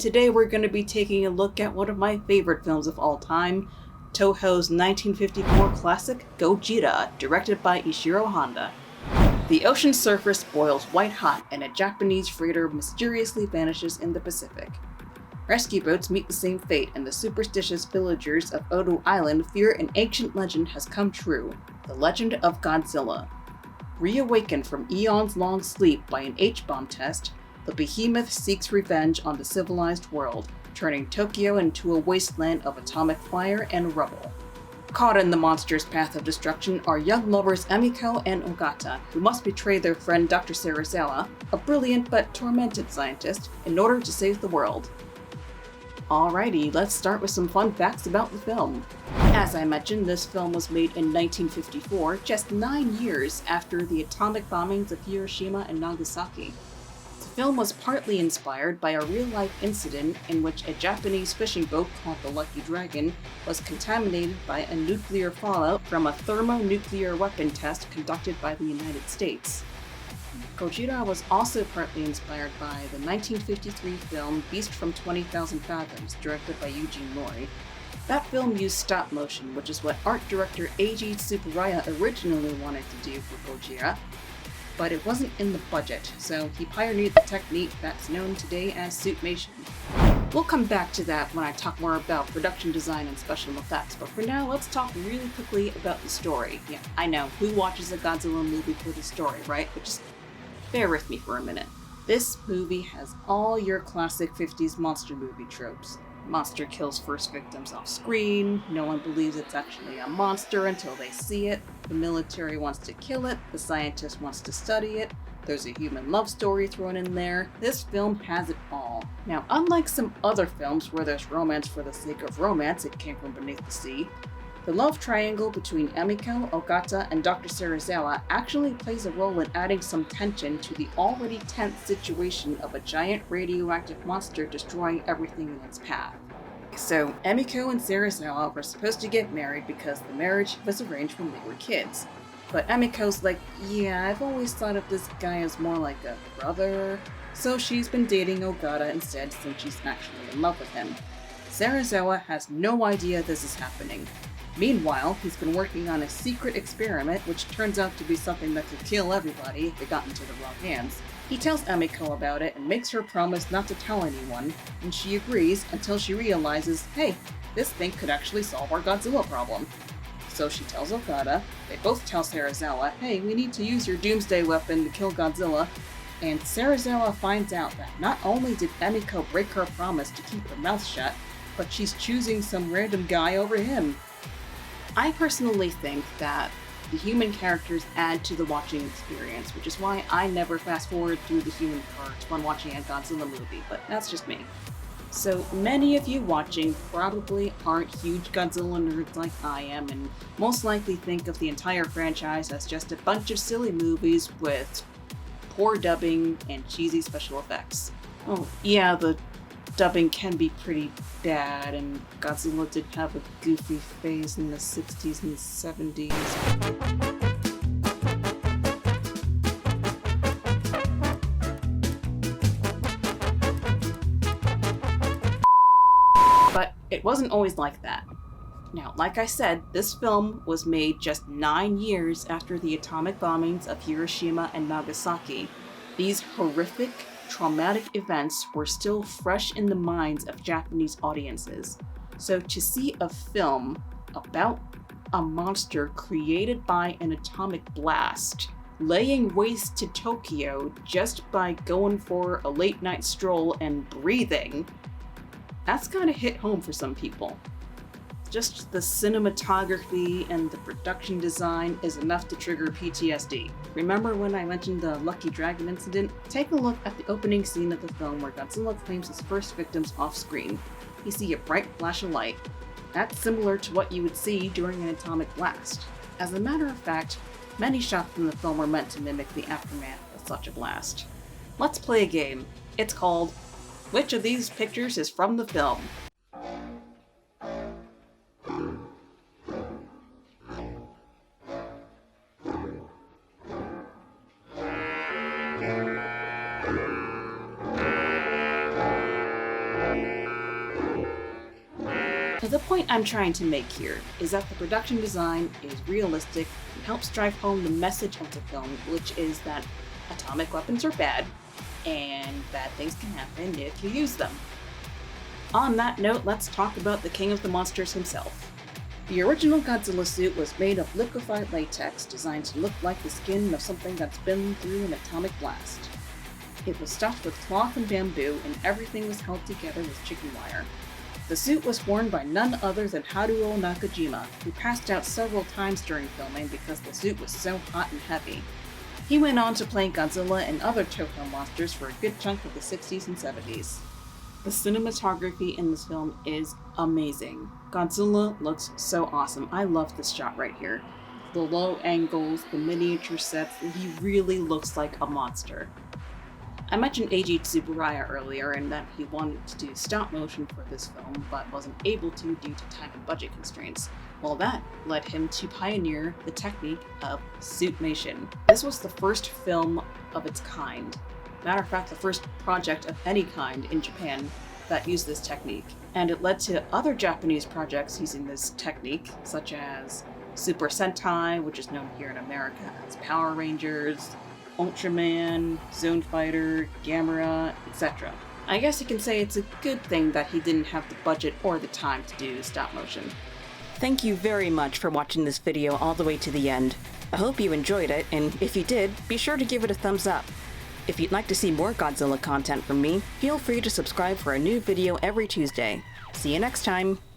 today we're going to be taking a look at one of my favorite films of all time, Toho's 1954 classic Gojira, directed by Ishiro Honda. The ocean surface boils white hot and a Japanese freighter mysteriously vanishes in the Pacific. Rescue boats meet the same fate, and the superstitious villagers of Odo Island fear an ancient legend has come true, the legend of Godzilla. Reawakened from eons-long sleep by an H-bomb test, the behemoth seeks revenge on the civilized world, turning Tokyo into a wasteland of atomic fire and rubble. Caught in the monster's path of destruction are young lovers Emiko and Ogata, who must betray their friend Dr. Serizawa, a brilliant but tormented scientist, in order to save the world. Alrighty, let's start with some fun facts about the film. As I mentioned, this film was made in 1954, just 9 years after the atomic bombings of Hiroshima and Nagasaki. The film was partly inspired by a real-life incident in which a Japanese fishing boat called the Lucky Dragon was contaminated by a nuclear fallout from a thermonuclear weapon test conducted by the United States. Gojira was also partly inspired by the 1953 film Beast from 20,000 Fathoms, directed by Eugene Mori. That film used stop motion, which is what art director Eiji Tsuburaya originally wanted to do for Gojira, but it wasn't in the budget, so he pioneered the technique that's known today as suitmation. We'll come back to that when I talk more about production design and special effects, but for now, let's talk really quickly about the story. Yeah, I know, who watches a Godzilla movie for the story, right? But just bear with me for a minute. This movie has all your classic 50s monster movie tropes. Monster kills first victims off screen, no one believes it's actually a monster until they see it, the military wants to kill it, the scientist wants to study it, there's a human love story thrown in there. This film has it all. Now, unlike some other films where there's romance for the sake of romance, it came from beneath the sea, the love triangle between Emiko, Ogata, and Dr. Serizawa actually plays a role in adding some tension to the already tense situation of a giant radioactive monster destroying everything in its path. So, Emiko and Serizawa were supposed to get married because the marriage was arranged when they were kids. But Emiko's like, yeah, I've always thought of this guy as more like a brother, so she's been dating Ogata instead since she's actually in love with him. Serizawa has no idea this is happening. Meanwhile, he's been working on a secret experiment which turns out to be something that could kill everybody if it got into the wrong hands. He tells Emiko about it and makes her promise not to tell anyone, and she agrees until she realizes, hey, this thing could actually solve our Godzilla problem. So she tells Ogata, they both tell Serizawa, hey, we need to use your doomsday weapon to kill Godzilla, and Serizawa finds out that not only did Emiko break her promise to keep her mouth shut, but she's choosing some random guy over him. I personally think that the human characters add to the watching experience, which is why I never fast forward through the human parts when watching a Godzilla movie, but that's just me. So many of you watching probably aren't huge Godzilla nerds like I am, and most likely think of the entire franchise as just a bunch of silly movies with poor dubbing and cheesy special effects. Oh yeah, the dubbing can be pretty bad, and Godzilla did have a goofy phase in the 60s and 70s. But it wasn't always like that. Now, like I said, this film was made just 9 years after the atomic bombings of Hiroshima and Nagasaki. These horrific, traumatic events were still fresh in the minds of Japanese audiences. So to see a film about a monster created by an atomic blast, laying waste to Tokyo just by going for a late night stroll and breathing, that's gotta hit home for some people. Just the cinematography and the production design is enough to trigger PTSD. Remember when I mentioned the Lucky Dragon incident? Take a look at the opening scene of the film where Godzilla claims his first victims off screen. You see a bright flash of light. That's similar to what you would see during an atomic blast. As a matter of fact, many shots in the film were meant to mimic the aftermath of such a blast. Let's play a game. It's called, Which of These Pictures is from the Film? The point I'm trying to make here is that the production design is realistic and helps drive home the message of the film, which is that atomic weapons are bad, and bad things can happen if you use them. On that note, let's talk about the king of the monsters himself. The original Godzilla suit was made of liquefied latex designed to look like the skin of something that's been through an atomic blast. It was stuffed with cloth and bamboo, and everything was held together with chicken wire. The suit was worn by none other than Haruo Nakajima, who passed out several times during filming because the suit was so hot and heavy. He went on to play Godzilla and other Toho monsters for a good chunk of the 60s and 70s. The cinematography in this film is amazing. Godzilla looks so awesome. I love this shot right here. The low angles, the miniature sets, he really looks like a monster. I mentioned Eiji Tsuburaya earlier and that he wanted to do stop motion for this film but wasn't able to due to time and budget constraints. Well, that led him to pioneer the technique of suitmation. This was the first film of its kind. Matter of fact, the first project of any kind in Japan that used this technique. And it led to other Japanese projects using this technique, such as Super Sentai, which is known here in America as Power Rangers, Ultraman, Zone Fighter, Gamera, etc. I guess you can say it's a good thing that he didn't have the budget or the time to do stop motion. Thank you very much for watching this video all the way to the end. I hope you enjoyed it, and if you did, be sure to give it a thumbs up. If you'd like to see more Godzilla content from me, feel free to subscribe for a new video every Tuesday. See you next time!